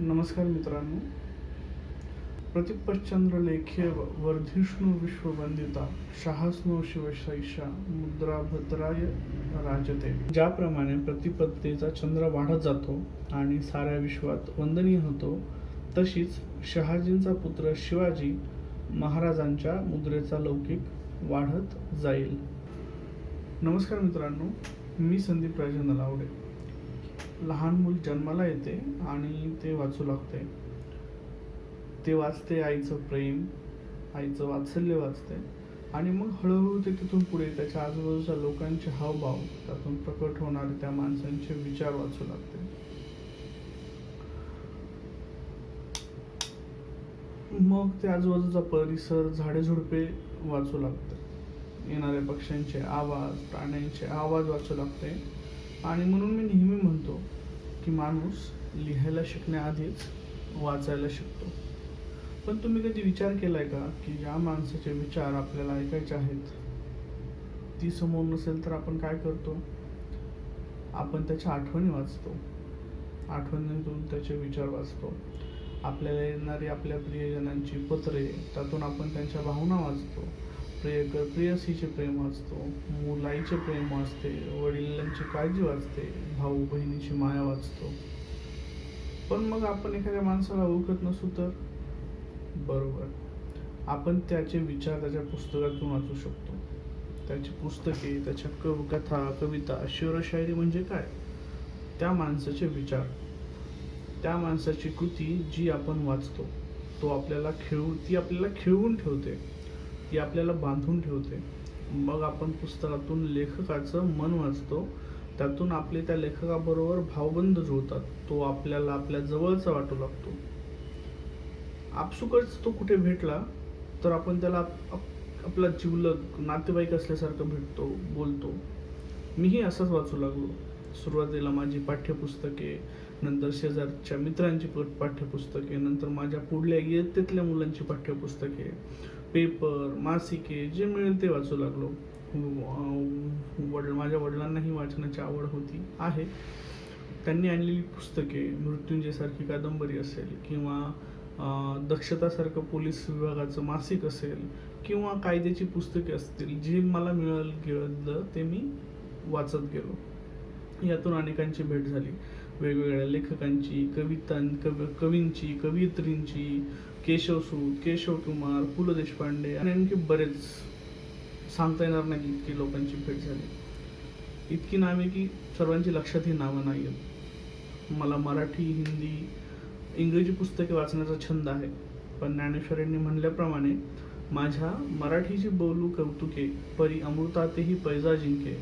नमस्कार मित्रांनो. प्रतिपश्चंद्र लेखे वर्धिष्णू विश्ववंदिता शाहस्नो शिवशैषा मुद्रा भद्राय राजते. ज्याप्रमाणे प्रतिपत्तीचा चंद्र वाढत जातो आणि साऱ्या विश्वात वंदनीय होतो, तशीच शहाजींचा पुत्र शिवाजी महाराजांच्या मुद्रेचा लौकिक वाढत जाईल. नमस्कार मित्रांनो, मी संदीप राजे नलावडे. लहान मूल जन्माला येते आणि ते वाचू लागते. ते वाचते आईचं प्रेम, आईचं वात्सल्य वाचते आणि मग हळूहळू ते तिथून पुढे त्याच्या आजूबाजूच्या लोकांचे हावभाव, त्यातून प्रकट होणारे त्या माणसांचे विचार वाचू लागते. मग ते आजूबाजूचा परिसर, झाडे झुडपे वाचू लागते. येणाऱ्या पक्ष्यांचे आवाज, प्राण्यांचे आवाज वाचू लागते. आणि म्हणून मी नेहमी म्हणतो की माणूस लिहायला शिकण्याआधीच वाचायला शिकतो. पण तुम्ही कधी विचार केलाय का की ज्या माणसाचे विचार आपल्याला ऐकायचे आहेत, ती समोर नसेल तर आपण काय करतो? आपण त्याच्या आठवणी वाचतो, आठवणीतून त्याचे विचार वाचतो. आपल्याला येणारी आपल्या प्रियजनांची पत्रे, त्यातून आपण त्यांच्या भावना वाचतो. प्रेयसीचे प्रेम वाचतो, मुलाईचे प्रेम वाचते, वडिलांची काळजी वाचते, भाऊ बहिणीची माया वाचतो. पण मग आपण एखाद्या माणसाला ओळखत नसू तर? बरोबर, आपण त्याचे विचार त्याच्या पुस्तकातून वाचू शकतो. त्याची पुस्तके, त्याच्या कथा, कविता, शेरशायरी म्हणजे काय? त्या माणसाचे विचार, त्या माणसाची कृती जी आपण वाचतो, ती आपल्याला खिळवून ठेवते, ती आपल्याला बांधून ठेवते. मग आपण पुस्तकातून लेखकाचं मन वाचतो, त्यातून आपले त्या लेखकाबरोबर भावबंध जुळतात. तो आपल्याला आपल्या जवळचा वाटू लागतो. आपसुकच तो कुठे भेटला तर आपण त्याला आपला जिवलग नातेवाईक असल्यासारखं भेटतो, बोलतो. मीही असंच वाचू लागलो. सुरुवातीला माझी पाठ्यपुस्तके, नंतर शेजारच्या मित्रांची पाठ्यपुस्तके, नंतर माझ्या पुढल्या इयत्तेतल्या मुलांची पाठ्यपुस्तके, पेपर, मासिके, जे मिळेल ते वाचू लागलो. माझ्या वडिलांनाही वाचनाची आवड आहे. त्यांनी आणलेली पुस्तके, मृत्युंजयसारखी कादंबरी असेल, किंवा दक्षतासारखं पोलीस विभागाचं मासिक असेल, किंवा कायद्याची पुस्तके असतील, जे मला मिळालं ते मी वाचत गेलो. यातून अनेकांची भेट झाली, वेगवेगळ्या लेखकांची, कवींची, कवयित्रींची, केशवसूत, केशवकुमार, पु ल देशपांडे आणि आणखी बरेच, सांगता येणार नाही इतकी लोकांची भेट झाली. इतकी नावे की सर्वांची लक्षात ही नावं नाही आहेत. मला मराठी, हिंदी, इंग्रजी पुस्तके वाचण्याचा छंद आहे. पण ज्ञानेश्वरांनी म्हणल्याप्रमाणे, माझ्या मराठीची बोलू कौतुके, परी अमृतातेही पैजा जिंके,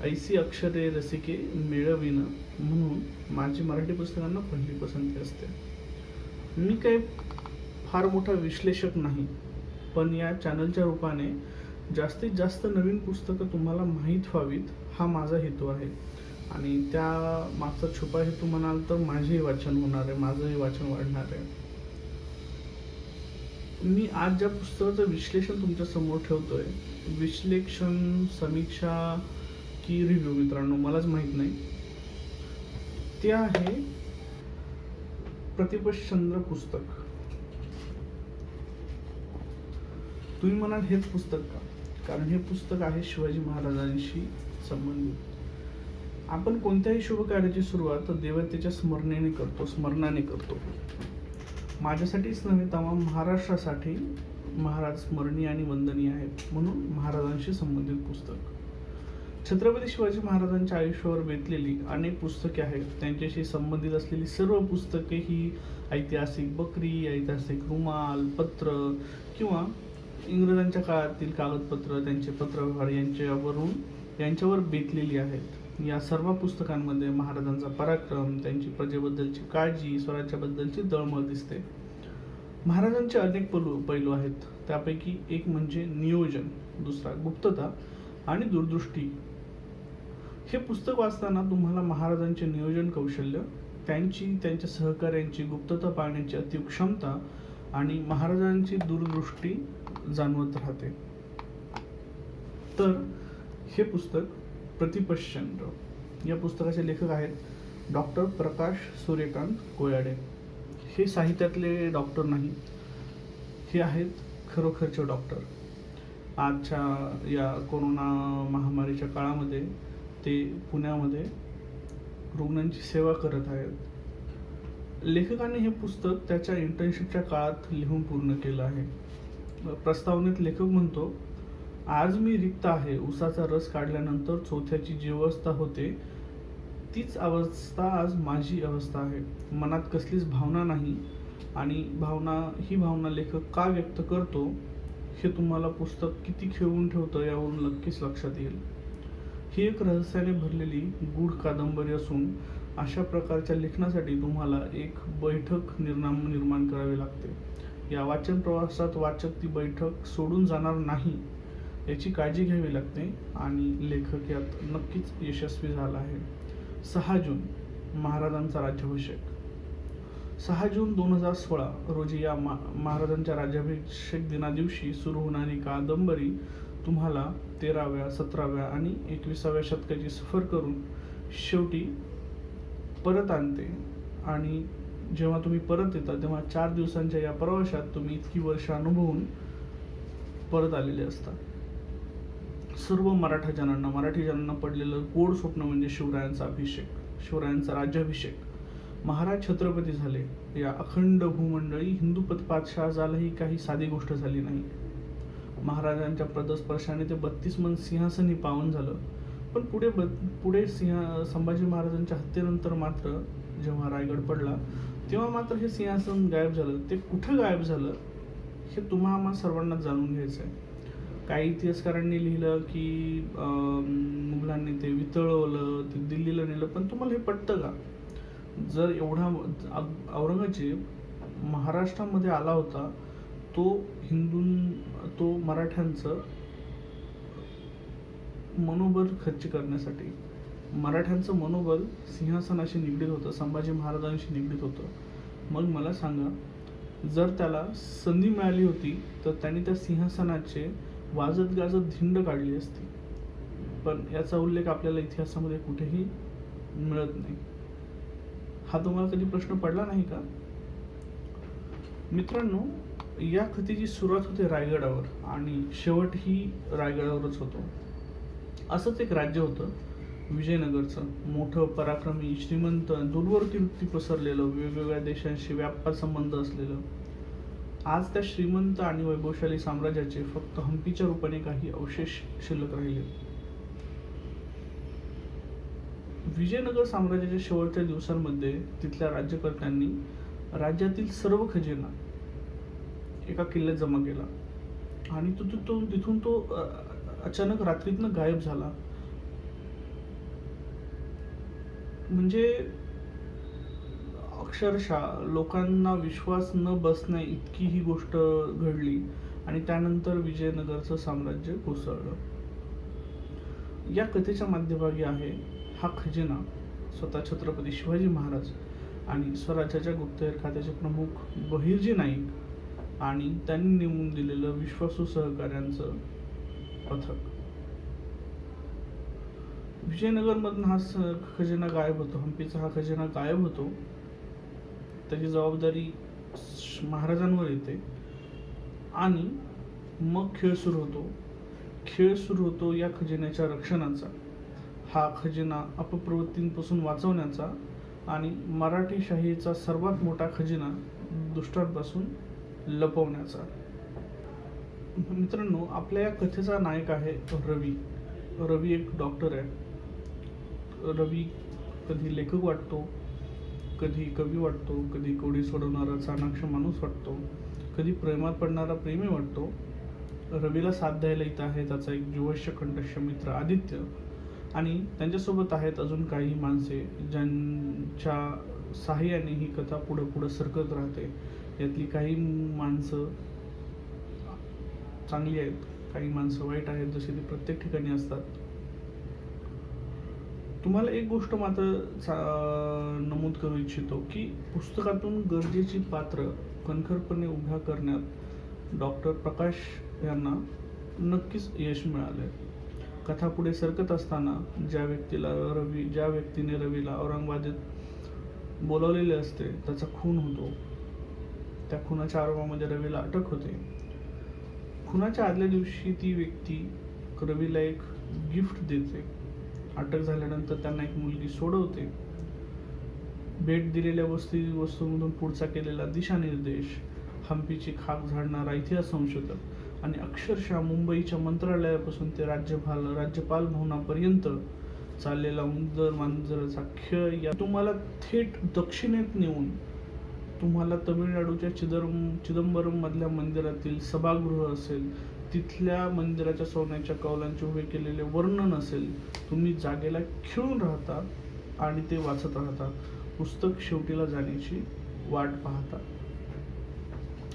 ऐसी अक्षरे रसिके मिळविन. म्हणून माझी मराठी पुस्तकांना पहिली पसंती असते. मी काही फार मोठा विश्लेषक नाही, पण या चॅनलच्या रूपाने जास्तीत जास्त नवीन पुस्तकं तुम्हाला माहीत व्हावीत, हा माझा हेतू आहे. आणि त्या मागचा छुपा हेतू म्हणाल तर माझेही वाचन होणार आहे, माझंही वाचन वाढणार आहे. मी आज ज्या पुस्तकाचं विश्लेषण तुमच्या समोर ठेवतोय, विश्लेषण, समीक्षा की रिव्ह्यू, मित्रांनो मलाच माहीत नाही, ते आहे प्रतिपश्चंद्र पुस्तक. तुम्ही म्हणाल हेच पुस्तक का? कारण हे पुस्तक आहे शिवाजी महाराजांशी संबंधित. आपण कोणत्याही शुभ कार्याची सुरुवात देवतेच्या स्मरणाने करतो. माझ्यासाठीच नव्हे, तमाम महाराष्ट्रासाठी महाराज स्मरणीय आणि वंदनीय आहेत. म्हणून महाराजांशी संबंधित पुस्तक. छत्रपती शिवाजी महाराजांच्या आयुष्यावर बेतलेली अनेक पुस्तके आहेत. त्यांच्याशी संबंधित असलेली सर्व पुस्तके ही ऐतिहासिक बकरी, ऐतिहासिक रुमाल, पत्र किंवा इंग्रजांच्या काळातील कागदपत्र, त्यांचे पत्रव्यवहार यांच्यावर बेतलेली आहेत. या सर्व पुस्तकांमध्ये महाराजांचा पराक्रम, त्यांची प्रजेबद्दलची काळजी, स्वराज्याबद्दलची तळमळ दिसते. महाराजांचे अनेक पैलू आहेत. त्यापैकी एक म्हणजे नियोजन, दुसरा गुप्तता आणि दूरदृष्टी. हे पुस्तक वाचताना तुम्हाला महाराजांचे नियोजन कौशल्य, त्यांच्या सहकार्यांची गुप्तता पाळण्याची अतिक्षमता आणि महाराजांची दूरदृष्टी जाणवत राहते. तर हे पुस्तक प्रतिपश्चंद्र. या पुस्तकाचे लेखक आहेत डॉक्टर प्रकाश सूर्यकांत कोयाडे. हे साहित्यातले डॉक्टर नाही, हे आहेत खरोखरचे डॉक्टर. आजच्या या कोरोना महामारीच्या काळामध्ये ते पुण्यामध्ये रुग्णांची सेवा करत आहेत. लेखकाने हे पुस्तक त्याच्या इंटर्नशिपच्या काळात लिहून पूर्ण केलं आहे. प्रस्तावनेत लेखक म्हणतो, आज मी रिक्त आहे. उसाचा रस काढल्यानंतर चोथ्याची जी अवस्था होते तीच अवस्था आज माझी अवस्था आहे. मनात कसलीच भावना नाही, आणि ही भावना लेखक का व्यक्त करतो हे तुम्हाला पुस्तक किती खिळवून ठेवतं यावरून नक्कीच लक्षात येईल. ही एक रहस्याने भरलेली गूढ कादंबरी असून अशा प्रकारच्या लेखनासाठी तुम्हाला एक बैठक निर्माण करावी लागते. या वाचन प्रवासात वाचक ती बैठक सोडून जाणार नाही याची काळजी घ्यावी लागते, आणि लेखक यात नक्कीच यशस्वी झाला आहे. 6 जून महाराजांचा राज्याभिषेक. 6 जून 2016 रोजी या महाराजांच्या राज्याभिषेक दिनादिवशी सुरू होणारी कादंबरी तुम्हाला 13व्या, 17व्या आणि 21व्या शतकाची सफर करून शेवटी परत आणते. आणि जेव्हा तुम्ही परत येता तेव्हा 4 दिवसांच्या या प्रवासात तुम्ही इतकी वर्ष अनुभवून परत आलेले असतात. सर्व मराठी जनांना पडलेलं गोड स्वप्न म्हणजे शिवरायांचा अभिषेक, शिवरायांचा राज्याभिषेक. महाराज छत्रपती झाले. या अखंड भूमंडळी हिंदूपत पातशाह झाला ही काही साधी गोष्ट झाली नाही. महाराजांच्या पदस्पर्शाने ते 32 मन सिंहासनी पावन झालं. पण पुढे संभाजी महाराजांच्या हत्येनंतर मात्र जेव्हा रायगड पडला तेव्हा मात्र हे सिंहासन गायब झालं. ते कुठं गायब झालं हे तुम्हाला सर्वांना जाणून घ्यायचं आहे. काही इतिहासकारांनी लिहिलं की मुघलांनी ते वितळवलं, ते दिल्लीला नेलं. पण तुम्हाला हे पटतं का? जर एवढा औरंगजेब महाराष्ट्रामध्ये आला होता, तो मराठ्यांचं मनोबल खच्ची करण्यासाठी. मराठ्यांचं मनोबल सिंहासनाशी निगडीत होतं, संभाजी महाराजांशी निगडीत होतं. मग मला सांगा, जर त्याला संधी मिळाली होती तर त्यांनी त्या सिंहासनाचे वाजत गाजत धिंड काढली असती. पण याचा उल्लेख आपल्याला इतिहासामध्ये कुठेही मिळत नाही. हा तुम्हाला कधी प्रश्न पडला नाही का? मित्रांनो, या कथेची सुरुवात होते रायगडावर आणि शेवटही रायगडावरच होतो. असंच एक राज्य होतं विजयनगरचं. मोठं, पराक्रमी, श्रीमंत, दूरवरती वृत्ती पसरलेलं, वेगवेगळ्या देशांशी व्यापार संबंध असलेलं. आज त्या श्रीमंत आणि वैभवशाली साम्राज्याचे फक्त हम्पीच्या रूपाने काही अवशेष शिल्लक राहिले. विजयनगर साम्राज्याच्या शेवटच्या दिवसांमध्ये तिथल्या राज्यकर्त्यांनी राज्यातील सर्व खजिना एका किल्ल्यात जमा केला, आणि तिथून तो अचानक रात्रीतनं गायब झाला. म्हणजे अक्षरशः लोकांना विश्वास न बसण्या इतकी ही गोष्ट घडली, आणि त्यानंतर विजयनगरचं साम्राज्य कोसळलं. या कथेच्या मध्यभागी आहे हा खजिना स्वतः छत्रपती शिवाजी महाराज आणि स्वराज्याच्या गुप्तहेर खात्याचे प्रमुख बहिर्जी नाईक आणि त्यांनी नेमून दिलेलं विश्वासू सहकाऱ्यांचं पथक. विजयनगरमधून हा खजिना गायब होतो, हम्पीचा हा खजिना गायब होतो. त्याची जबाबदारी महाराजांवर येते, आणि मग खेळ सुरू होतो या खजिन्याच्या रक्षणाचा. हा खजिना अपप्रवृत्तींपासून वाचवण्याचा आणि मराठी शाहीचा सर्वात मोठा खजिना दुष्टांपासून लपवण्याचा. मित्रांनो, आपल्या या कथेचा नायक आहे रवी. रवी एक डॉक्टर आहे. रवी कधी लेखक वाटतो, कधी कवी वाटतो, कधी कोडी सोडवणारा चाणाक्ष माणूस वाटतो, कधी प्रेमात पडणारा प्रेमी वाटतो. रवीला साथ द्यायला इथं आहे त्याचा एक जीवश्य कंठस्थ मित्र आदित्य, आणि त्यांच्यासोबत आहेत अजून काही माणसे ज्यांच्या सहाय्याने ही कथा पुढे सरकत राहते. यातली काही माणसं चांगली आहेत, काही माणसं वाईट आहेत, जशी ती प्रत्येक ठिकाणी असतात. तुम्हाला एक गोष्ट मात्र नमूद करू इच्छितो की पुस्तकातून गरजेची पात्र कणखरपणे उभ्या करण्यात डॉक्टर प्रकाश यांना नक्कीच यश मिळाले. कथा पुढे सरकत असताना ज्या व्यक्तीने रवीला औरंगाबादेत बोलावलेले असते त्याचा खून होतो. त्या खुनाच्या आरोपामध्ये रवीला अटक होते. खुनाच्या आदल्या दिवशी ती व्यक्ती रवीला एक गिफ्ट देते. अटक झाल्यानंतर त्यांना एक मुलगी सोडवते. भेट दिलेल्या वस्तूंमधून पुढचा केलेला दिशानिर्देश, हम्पीची खाक झाडणारा इतिहास संशोधक आणि अक्षरशः मुंबईच्या मंत्रालयापासून ते राज्यपाल भवनापर्यंत चाललेला उंदर मांजराचा खेळ या तुम्हाला थेट दक्षिणेत नेऊन तुम्हाला तमिळनाडूच्या चिदंबरम मधल्या मंदिरातील सभागृह असेल, तिथल्या मंदिराच्या सोन्याच्या कौलांचे उभे केलेले वर्णन असेल, तुम्ही जागेला खिळून राहता आणि ते वाचत राहता. पुस्तक शेवटीला जाण्याची वाट पाहता.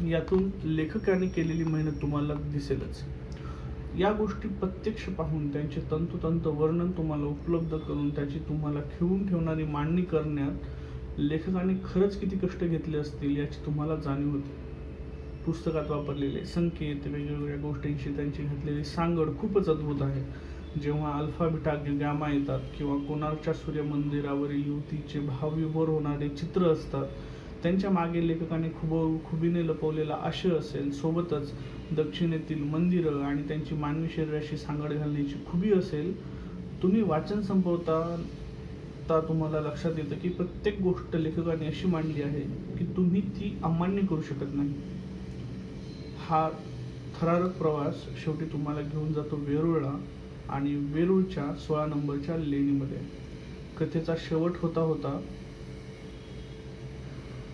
यातून लेखकाने केलेली मेहनत तुम्हाला दिसेलच. या गोष्टी प्रत्यक्ष पाहून त्यांचे तंतोतंत वर्णन तुम्हाला उपलब्ध करून त्याची तुम्हाला खिळून ठेवणारी मांडणी करण्यात लेखकाने खरंच किती कष्ट घेतले असतील याची तुम्हाला जाणीव होते. पुस्तकात वापरलेले संकेत, वेगवेगळ्या गोष्टींशी त्यांची घातलेली सांगड खूपच अद्भुत आहे. जेव्हा अल्फा बीटा गॅमा येतात किंवा कोणार्कच्या सूर्य मंदिरावरील युवतीचे भावविभोर होणारे चित्र असतात, त्यांच्या मागे लेखकाने खुबीने लपवलेला आशय असेल. सोबतच दक्षिणेतील मंदिरं आणि त्यांची मानवी शरीराशी सांगड घालण्याची खुबी असेल. तुम्ही वाचन संपवता तुम्हाला लक्षात येतं की प्रत्येक गोष्ट लेखकाने अशी मांडली आहे की तुम्ही ती अमान्य करू शकत नाही. हा थरारक प्रवास शेवटी तुम्हाला घेऊन जातो वेरूळला आणि वेरूळच्या 16 नंबरच्या लेणीमध्ये. कथेचा शेवट होता होता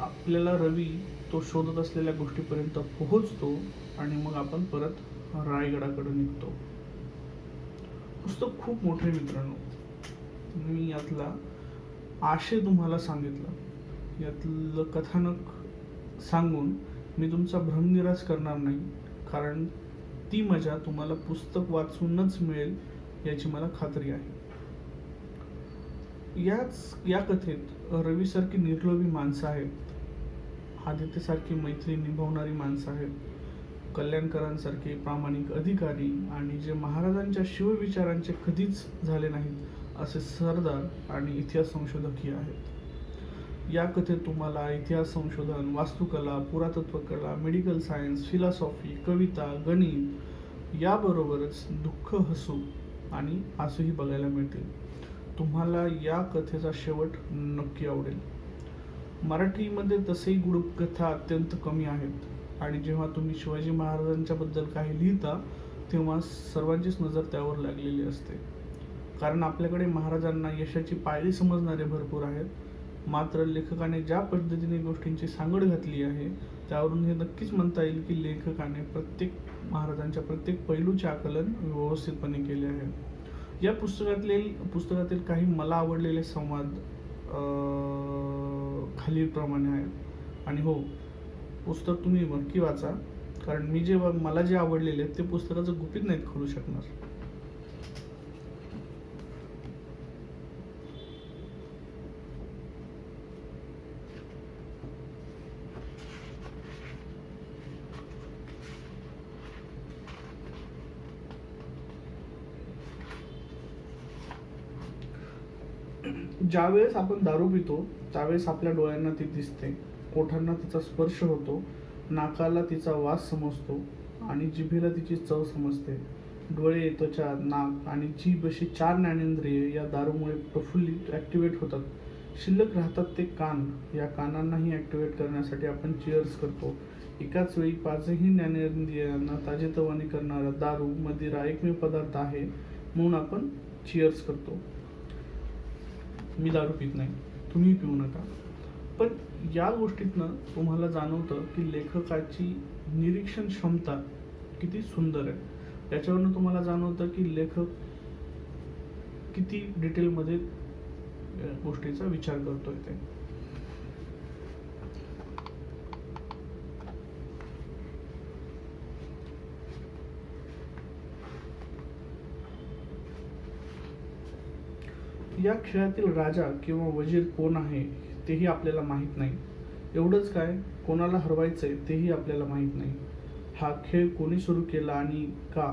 आपल्याला रवी तो शोधत असलेल्या गोष्टीपर्यंत पोहोचतो आणि मग आपण परत रायगडाकडे निघतो. पुस्तक खूप मोठे मित्रांनो. मी यातला आशय तुम्हाला सांगितला, यातलं कथानक सांगून मी तुमचा भ्रमनिराश करणार नाही, कारण ती मजा तुम्हाला पुस्तक वाचूनच मिळेल याची मला खात्री आहे. या कथेत रवीसारखी निर्लोभी माणसं आहेत, आदित्यसारखी मैत्री निभावणारी माणसं आहेत, कल्याणकरांसारखे प्रामाणिक अधिकारी आणि जे महाराजांच्या शिवविचारांचे कधीच झाले नाहीत असे सरदार आणि इतिहास संशोधकही आहेत. या कथेत तुम्हाला इतिहास संशोधन, वास्तुकला, पुरातत्वकला, मेडिकल सायन्स, फिलॉसॉफी, कविता, गणित याबरोबरच दुःख, हसू आणि आसूही बघायला मिळतील. तुम्हाला या कथेचा शेवट नक्की आवडेल. मराठीमध्ये तसेही गूढ कथा अत्यंत कमी आहेत आणि जेव्हा तुम्ही शिवाजी महाराजांच्या बद्दल काही लिहिता तेव्हा सर्वांचीच नजर त्यावर लागलेली असते. कारण आपल्याकडे महाराजांना यशाची पायरी समजणारे भरपूर आहेत. मात्र लेखकाने ज्या पद्धतीने गोष्टींची सांगड घातली आहे त्यावरून हे नक्कीच म्हणता येईल की लेखकाने महाराजांच्या प्रत्येक पैलूचे आकलन व्यवस्थितपणे केले आहे. या पुस्तकातील काही मला आवडलेले संवाद खालीलप्रमाणे आहेत. आणि हो, पुस्तक तुम्ही नक्की वाचा, कारण मला जे आवडलेले आहेत ते पुस्तकाचं गुपित नाहीत खोलू शकणार. ज्यावेळेस आपण दारू पितो त्यावेळेस आपल्या डोळ्यांना ती दिसते, ओठांना तिचा स्पर्श होतो, नाकाला तिचा वास समजतो आणि जिभेला तिची चव समजते. डोळे, त्वचा, नाक आणि जीभ अशी 4 ज्ञानेंद्रिये या दारूमुळे प्रफुल्लित ॲक्टिवेट होतात. शिल्लक राहतात ते कान. या कानांनाही ॲक्टिवेट करण्यासाठी आपण चिअर्स करतो. एकाच वेळी 5ही ज्ञानेंद्रियांना ताजेतवाने करणारा दारू, मदिरा एकमेव पदार्थ आहे म्हणून आपण चिअर्स करतो. मी दारू पित नाही, तुम्ही पिऊ नका. पण या गोष्टीतनं तुम्हाला जाणवतं की लेखकाची निरीक्षण क्षमता किती सुंदर आहे. याच्यावरनं तुम्हाला जाणवतं की लेखक किती डिटेलमध्ये गोष्टीचा विचार करतोय ते. या खेळातील राजा किंवा वजीर कोण आहे तेही आपल्याला माहीत नाही. एवढंच काय, कोणाला हरवायचंय तेही आपल्याला माहीत नाही. हा खेळ कोणी सुरू केला आणि का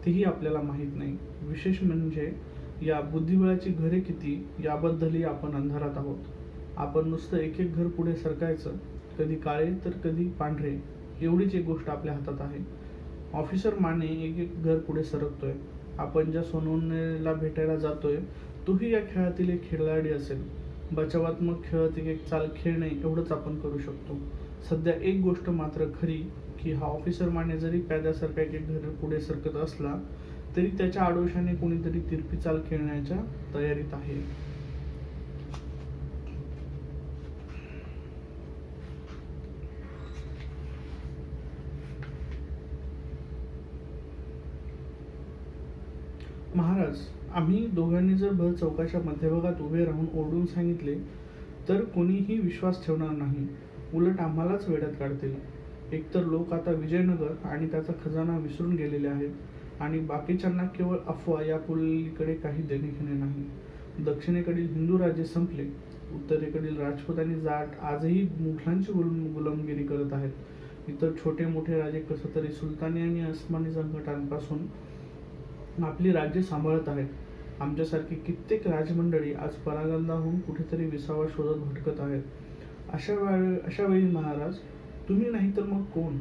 तेही आपल्याला माहीत नाही. विशेष म्हणजे या बुद्धिबळाची घरे किती याबद्दलही आपण अंधारात आहोत. आपण नुसतं एक एक घर पुढे सरकायचं, कधी काळे तर कधी पांढरे, एवढीच एक गोष्ट आपल्या हातात आहे. ऑफिसर माने एक एक घर पुढे सरकतोय. आपण ज्या सोनवणेला भेटायला जातोय तोही या खेळातील एक खेळाडी असेल. बचावात्मक खेळात एक एक चाल खेळणे एवढंच आपण करू शकतो. सध्या एक गोष्ट मात्र खरी की हा ऑफिसर माने जरी प्याद्यासारखा एक एक घर पुढे सरकत असला तरी त्याच्या आडोशाने कोणीतरी तिरपी चाल खेळण्याच्या तयारीत आहे. महाराज, आम्ही दोघांनी जर भर चौकाच्या मध्यभागात उभे राहून ओरडून सांगितले तर कोणीही विश्वास ठेवणार नाही. उलट आम्हालाच वेड्यात काढतील. एकतर लोक आता विजयनगर आणि त्याचा खजाना विसरून गेलेले आहेत आणि बाकीच्यांना केवळ अफवा या पलीकडे काही देणे घेणे नाही. दक्षिणेकडील हिंदू राज्य संपले. उत्तरेकडील राजपूत आणि जाट आजही मुघलांची गुलामगिरी करत आहेत. इतर छोटे मोठे राजे कसं तरी सुलतानी आणि अस्मानी संकटांपासून आपली राज्य सांभाळत आहेत. आमच्यासारखी कित्येक राजमंडळी आज परागंदाहून कुठेतरी विसावा शोधत भटकत आहेत. अशा वेळी महाराज, तुम्ही नाही तर मग कोण?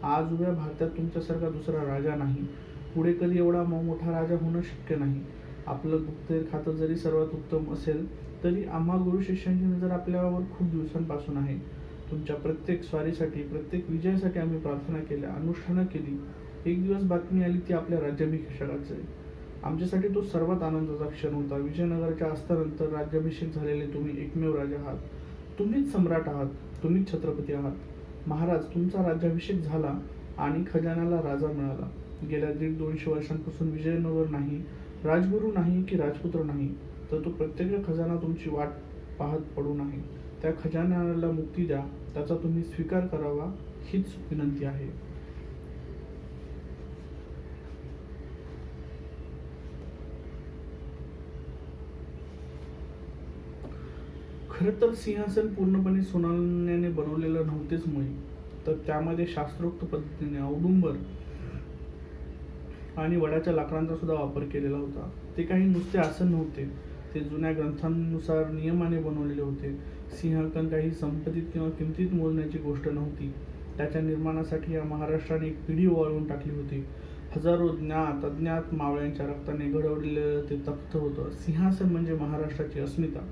आज उभ्या भारतात तुमच्यासारखा दुसरा राजा नाही. पुढे कधी एवढा मोठा राजा होणं शक्य नाही. आपलं गुप्तहेर खातं जरी सर्वात उत्तम असेल तरी आम्हा गुरु शिष्यांची नजर आपल्यावर खूप दिवसांपासून आहे. तुमच्या प्रत्येक स्वारीसाठी, प्रत्येक विजयासाठी आम्ही प्रार्थना केल्या, अनुष्ठानं केली. एक दिवस बातमी आली ती आपल्या राज्याभिषेकाची. आमच्यासाठी तो सर्वात आनंदाचा क्षण होता. विजयनगरच्या अस्तानंतर राज्याभिषेक झालेले तुम्ही एकमेव राजा आहात. तुम्हीच सम्राट आहात. तुम्हीच छत्रपती आहात. महाराज, तुमचा राज्याभिषेक झाला आणि खजान्याला राजा मिळाला. गेल्या 150-200 वर्षांपासून विजयनगर नाही, राजगुरू नाही की राजपुत्र नाही, तर तो प्रत्यक्ष खजाना तुमची वाट पाहत पडू नाही. त्या खजान्याला मुक्ती द्या, त्याचा तुम्ही स्वीकार करावा, हीच विनंती आहे. खरं तर सिंहासन पूर्णपणे सोन्याने बनवलेलं नव्हतेच मुळी, तर त्यामध्ये शास्त्रोक्त पद्धतीने औदुंबर आणि वडाच्या लाकडांचा सुद्धा वापर केलेला होता. ते काही नुसते आसन नव्हते, ते जुन्या ग्रंथांनुसार नियमाने बनवलेले होते. सिंहासन काही संपत्तीत किंवा किमतीत मोजण्याची गोष्ट नव्हती. त्याच्या निर्माणासाठी या महाराष्ट्राने एक पिढी ओवाळून टाकली होती. हजारो ज्ञात अज्ञात मावळ्यांच्या रक्ताने घडवलेलं ते तख्त होतं. सिंहासन म्हणजे महाराष्ट्राची अस्मिता.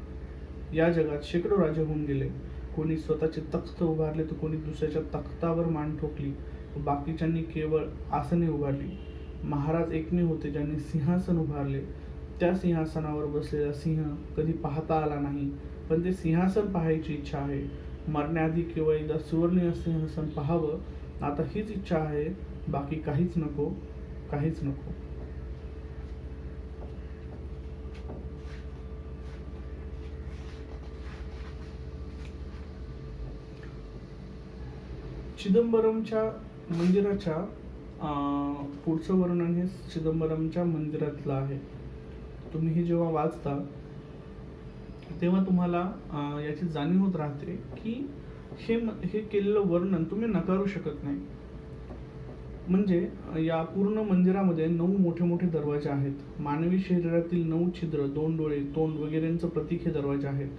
या जगात शेकडो राजे होऊन गेले. कोणी स्वतःचे तख्त उभारले तर कोणी दुसऱ्याच्या तख्तावर मान ठोकली, बाकीच्यांनी केवळ आसने उभारली. महाराज एकमेव होते ज्यांनी सिंहासन उभारले. त्या सिंहासनावर बसलेला सिंह कधी पाहता आला नाही, पण ते सिंहासन पाहायची इच्छा आहे. मरण्याआधी केवळ एकदा सुवर्ण सिंहासन पाहावं, आता हीच इच्छा आहे. बाकी काहीच नको, काहीच नको. चिदंबरमच्या मंदिराच्या पुढचं वर्णन हे चिदंबरमच्या मंदिरातलं आहे. तुम्ही हे जेव्हा वाचता तेव्हा तुम्हाला याची जाणीव होत राहते की हे केलेलं वर्णन तुम्ही नकारू शकत नाही. म्हणजे या पूर्ण मंदिरामध्ये 9 मोठे मोठे दरवाजे आहेत. मानवी शरीरातील 9 छिद्र, 2 डोळे, तोंड वगैरेंचं प्रतीक हे दरवाजे आहेत.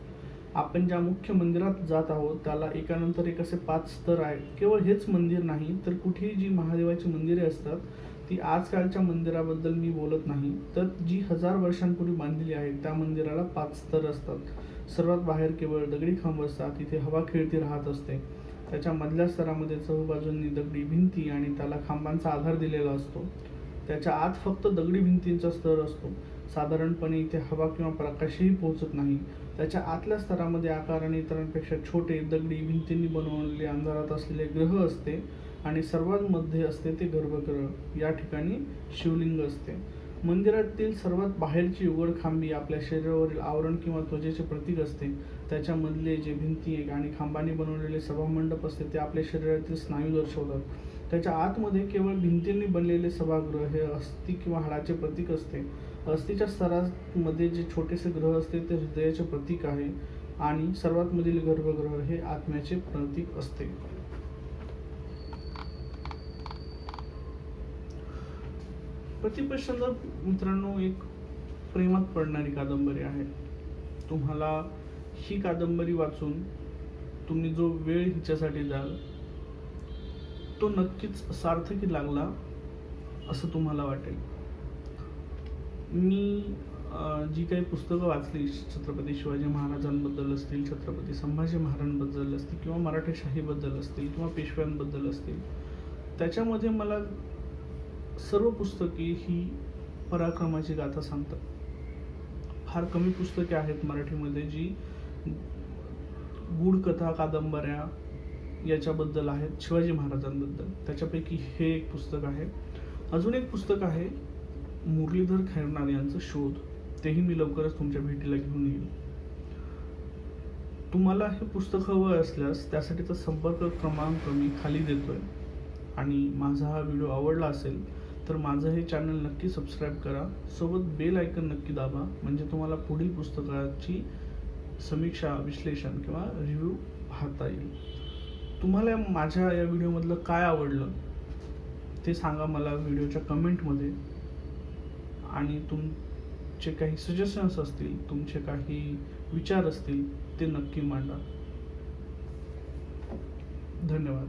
आपण ज्या मुख्य मंदिरात जात आहोत त्याला एकानंतर एक असे 5 स्तर आहेत. केवळ हेच मंदिर नाही तर कुठेही जी महादेवाची मंदिरे असतात ती आजकालच्या मंदिराबद्दल मी बोलत नाही, तर जी 1000 वर्षांपूर्वी बांधलेली आहेत त्या मंदिराला 5 स्तर असतात. सर्वात बाहेर केवळ दगडी खांब असतात, तिथे हवा खेळती राहत असते. त्याच्या मधल्या स्तरामध्ये चहूबाजूंनी दगडी भिंती आणि त्याला खांबांचा आधार दिलेला असतो. त्याच्या आत फक्त दगडी भिंतींचा स्तर असतो. साधारणपणे इथे हवा किंवा प्रकाशही पोहोचत नाही. त्याच्या आतल्या स्तरामध्ये आकाराने इतरांपेक्षा छोटे दगडी भिंतींनी बनवलेले अंधारात असलेले ग्रह असते आणि सर्वात मध्ये असते ते गर्भगृह. या ठिकाणी शिवलिंग असते. मंदिरातील सर्वात बाहेरची उघड खांबी आपल्या शरीरावरील आवरण किंवा त्वचेचे प्रतीक असते. त्याच्यामधले जे भिंती आणि खांबांनी बनवलेले सभामंडप असते ते आपल्या शरीरातील स्नायू दर्शवतात. त्याच्या आतमध्ये केवळ भिंतींनी बनलेले सभागृह हे अस्थि किंवा हाडाचे प्रतीक असते. अस्थीच्या स्तरामध्ये जे छोटेसे ग्रह असते ते हृदयाचे प्रतीक आहे आणि सर्वात मधील गर्भगृह हे आत्म्याचे प्रतीक असते. प्रतिप्रसंग मित्रांनो एक प्रेमात पडणारी कादंबरी आहे. तुम्हाला ही कादंबरी वाचून तुम्ही जो वेळ हिच्यासाठी द्याल तो नक्कीच सार्थकी लागला असं तुम्हाला वाटेल. मी जी काही पुस्तकं वाचली छत्रपती शिवाजी महाराजांबद्दल असतील, छत्रपती संभाजी महाराजांबद्दल असतील किंवा मराठेशाहीबद्दल असतील किंवा पेशव्यांबद्दल असतील, त्याच्यामध्ये मला सर्व पुस्तके ही पराक्रमाची गाथा सांगतात. फार कमी पुस्तके आहेत मराठीमध्ये जी गूढ कथा कादंबऱ्या याच्याबद्दल आहेत शिवाजी महाराजांबद्दल. त्याच्यापैकी हे एक पुस्तक आहे. अजून एक पुस्तक आहे मुरलीधर खैरनार यांचं शोध. तेही मी लवकरच तुमच्या भेटीला घेऊन येईल. तुम्हाला हे पुस्तक हवं असल्यास त्यासाठीचा संपर्क क्रमांक मी खाली देतोय. आणि माझा हा व्हिडिओ आवडला असेल तर माझं हे चॅनल नक्की सबस्क्राईब करा. सोबत बेल आयकन नक्की दाबा, म्हणजे तुम्हाला पुढील पुस्तकाची समीक्षा, विश्लेषण किंवा रिव्ह्यू पाहता येईल. तुम्हाला माझ्या या व्हिडिओमधलं काय आवडलं ते सांगा मला व्हिडिओच्या कमेंटमध्ये. आणि तुमचे काही सजेशन्स असतील, तुमचे काही विचार असतील ते नक्की मांडा. धन्यवाद.